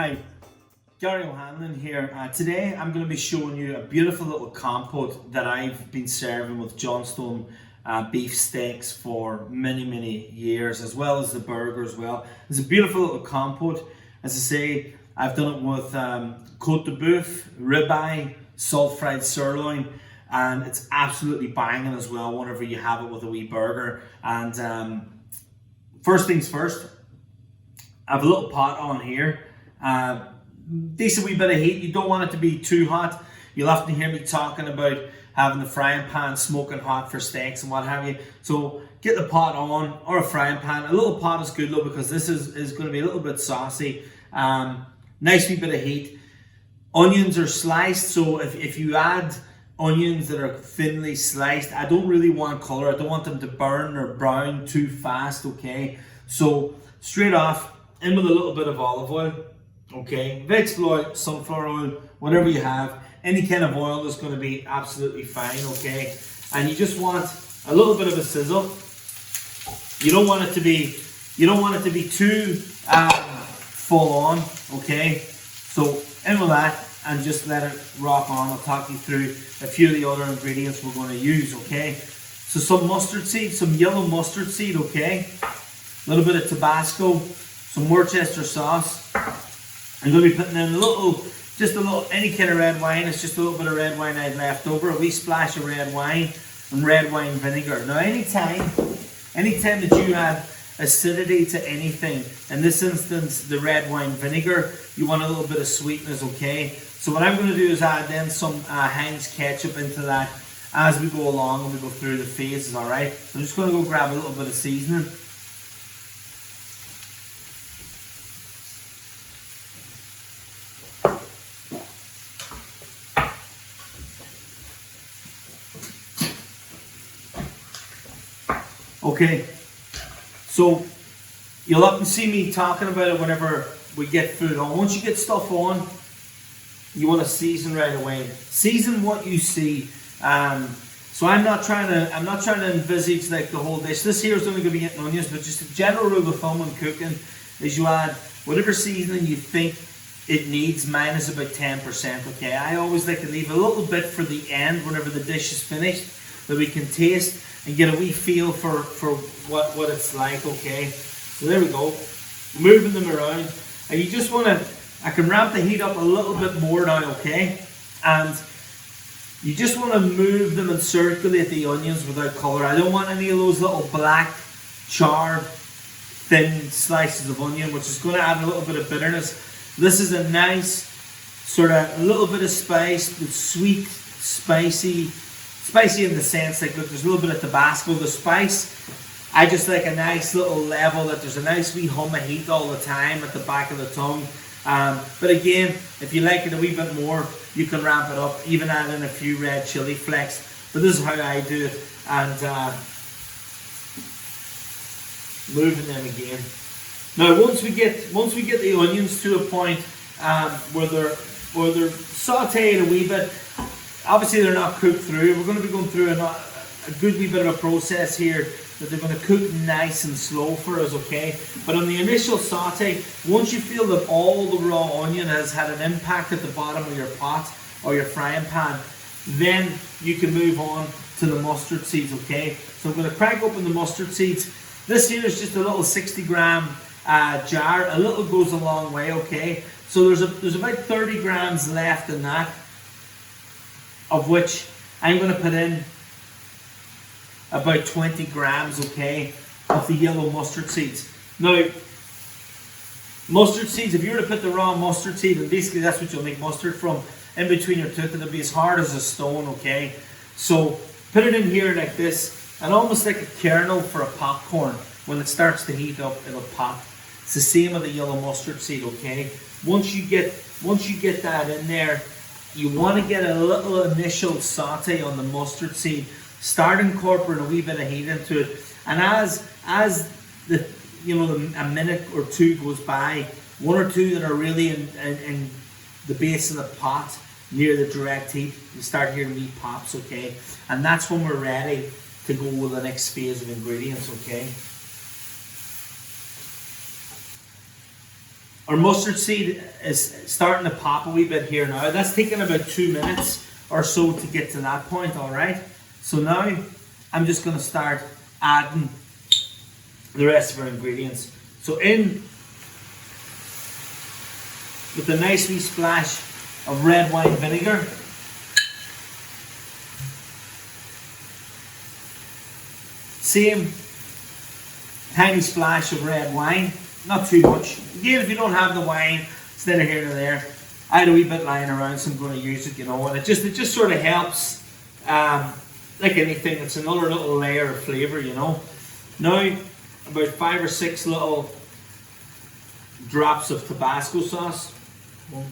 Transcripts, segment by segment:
Hi, Gary O'Hanlon here. Today I'm going to be showing you a beautiful little compote that I've been serving with Johnstone beef steaks for many years, as well as the burger as well. It's a beautiful little compote. As I say, I've done it with côte de boeuf, ribeye, salt fried sirloin, and it's absolutely banging as well whenever you have it with a wee burger. And first things first, I have a little pot on here. Decent wee bit of heat. You don't want it to be too hot. You'll often hear me talking about having the frying pan smoking hot for steaks and what have you. So get the pot on, or a frying pan. A little pot is good though, because this is going to be a little bit saucy. Nice wee bit of heat. Onions are sliced, so if you add onions that are thinly sliced, I don't really want colour. I don't want them to burn or brown too fast, okay? So straight off, in with a little bit of olive oil. Okay, vegetable oil, sunflower oil, whatever you have, any kind of oil is going to be absolutely fine. Okay, and you just want a little bit of a sizzle. You don't want it to be too full on. Okay, so in with that and just let it rock on. I'll talk you through a few of the other ingredients we're going to use. Okay, so some mustard seed, some yellow mustard seed. Okay, a little bit of Tabasco, some Worchester sauce. I'm going to be putting in just a little, any kind of red wine. It's just a little bit of red wine I've left over, a wee splash of red wine and red wine vinegar. Now anytime that you add acidity to anything, in this instance the red wine vinegar, you want a little bit of sweetness, okay? So what I'm going to do is add then some Heinz ketchup into that as we go along and we go through the phases, alright? So I'm just going to go grab a little bit of seasoning. Okay, so you'll often see me talking about it whenever we get food on. Once you get stuff on, you want to season right away. Season what you see. So I'm not trying to envisage like the whole dish. This here is only going to be getting onions, but just a general rule of thumb when cooking is you add whatever seasoning you think it needs, minus about 10%. Okay, I always like to leave a little bit for the end whenever the dish is finished, that we can taste and get a wee feel for what it's like, okay? So there we go. Moving them around. And you just want to, I can ramp the heat up a little bit more now, okay? And you just want to move them and circulate the onions without colour. I don't want any of those little black, charred, thin slices of onion, which is going to add a little bit of bitterness. This is a nice, sort of, a little bit of spice, but sweet, spicy in the sense like, look, there's a little bit of Tabasco. The spice, I just like a nice little level, that there's a nice wee hum of heat all the time at the back of the tongue. But again, if you like it a wee bit more, you can ramp it up, even add in a few red chili flakes. But this is how I do it, and moving them again. Now, once we get the onions to a point where they're sautéed a wee bit. Obviously they're not cooked through. We're going to be going through a good wee bit of a process here that they're going to cook nice and slow for us, okay? But on the initial saute, once you feel that all the raw onion has had an impact at the bottom of your pot or your frying pan, then you can move on to the mustard seeds, okay? So I'm going to crack open the mustard seeds. This here is just a little 60-gram jar. A little goes a long way, okay? So there's about 30 grams left in that, of which I'm going to put in about 20 grams, okay, of the yellow mustard seeds. Now, mustard seeds, if you were to put the raw mustard seed, and basically that's what you'll make mustard from, in between your tooth, it'll be as hard as a stone, okay? So put it in here like this, and almost like a kernel for a popcorn. When it starts to heat up, it'll pop. It's the same with the yellow mustard seed, okay? Once you get that in there, you want to get a little initial saute on the mustard seed. Start incorporating a wee bit of heat into it, and as the a minute or two goes by, one or two that are really in the base of the pot near the direct heat, you start hearing wee pops, okay? And that's when we're ready to go with the next phase of ingredients, okay? Our mustard seed is starting to pop a wee bit here now. That's taking about 2 minutes or so to get to that point, all right? So now I'm just going to start adding the rest of our ingredients. So in with a nice wee splash of red wine vinegar. Same tiny splash of red wine, not too much. Again, if you don't have the wine, it's neither here nor there. I had a wee bit lying around, so I'm going to use it, you know, and it just sort of helps. Like anything, it's another little layer of flavour, you know. Now, about 5 or 6 little drops of Tabasco sauce. 1,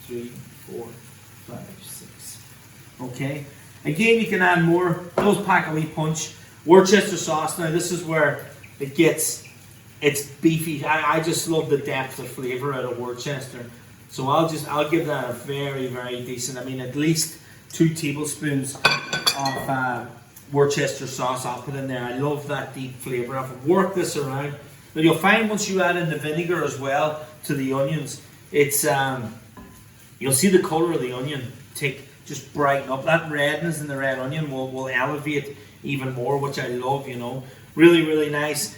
2, 3, 4, 5, 6. Okay. Again, you can add more. Those pack a wee punch. Worcester sauce. Now, this is where it gets. It's beefy. I just love the depth of flavour out of Worcester. So I'll give that a very, very decent. I mean, at least 2 tablespoons of Worcester sauce I'll put in there. I love that deep flavour. I've worked this around. But you'll find once you add in the vinegar as well to the onions, it's you'll see the colour of the onion just brighten up. That redness in the red onion will elevate even more, which I love, you know. Really, really nice.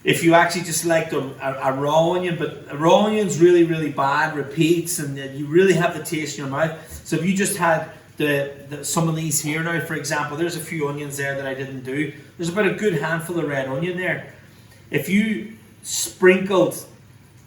If you actually just like a raw onion, but a raw onion's really, really bad, repeats, and you really have the taste in your mouth. So if you just had some of these here now, for example, there's a few onions there that I didn't do. There's about a good handful of red onion there. If you sprinkled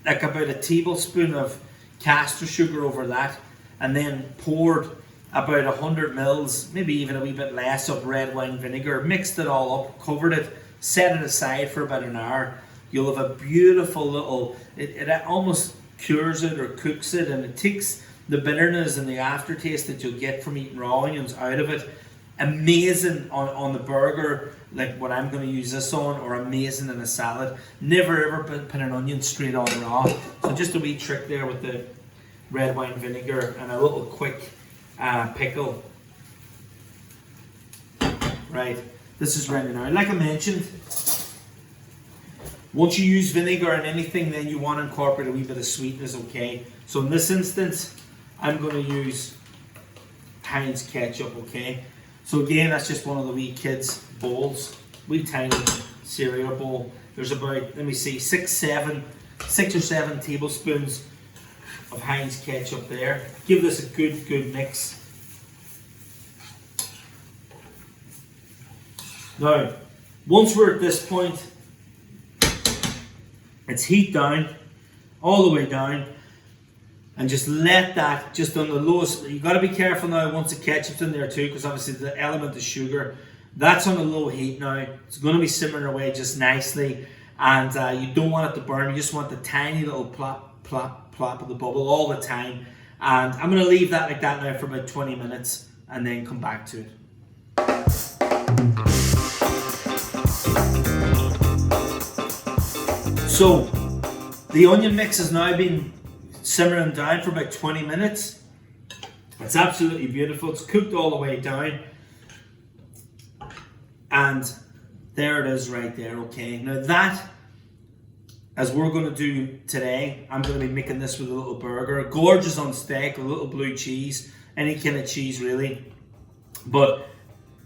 like about a tablespoon of castor sugar over that, and then poured about 100 mils, maybe even a wee bit less, of red wine vinegar, mixed it all up, covered it, set it aside for about an hour, you'll have a beautiful little, it almost cures it or cooks it, and it takes the bitterness and the aftertaste that you'll get from eating raw onions out of it. Amazing on the burger, like what I'm going to use this on, or amazing in a salad. Never ever put an onion straight on raw. So just a wee trick there with the red wine vinegar and a little quick pickle. Right, this is ready now. Like I mentioned, once you use vinegar in anything, then you want to incorporate a wee bit of sweetness, okay? So in this instance, I'm going to use Heinz ketchup, okay? So again, that's just one of the wee kids' bowls, wee tiny cereal bowl. There's about, let me see, 6 or 7 tablespoons of Heinz ketchup there. Give this a good mix. Now, once we're at this point, it's heat down, all the way down, and just let that just on the lowest. You got to be careful now once the ketchup's in there too, because obviously the element of sugar, that's on a low heat now. It's going to be simmering away just nicely, and you don't want it to burn. You just want the tiny little plop, plop, plop of the bubble all the time. And I'm going to leave that like that now for about 20 minutes, and then come back to it. So the onion mix has now been simmering down for about 20 minutes. It's absolutely beautiful. It's cooked all the way down. And there it is right there, okay. Now that, as we're going to do today, I'm going to be making this with a little burger. Gorgeous on steak, a little blue cheese, any kind of cheese really. But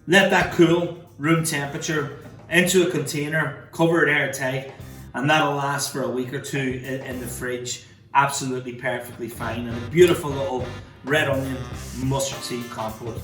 let that cool, room temperature, into a container, cover it airtight, and that'll last for a week or two in the fridge. Absolutely perfectly fine, and a beautiful little red onion mustard seed compote.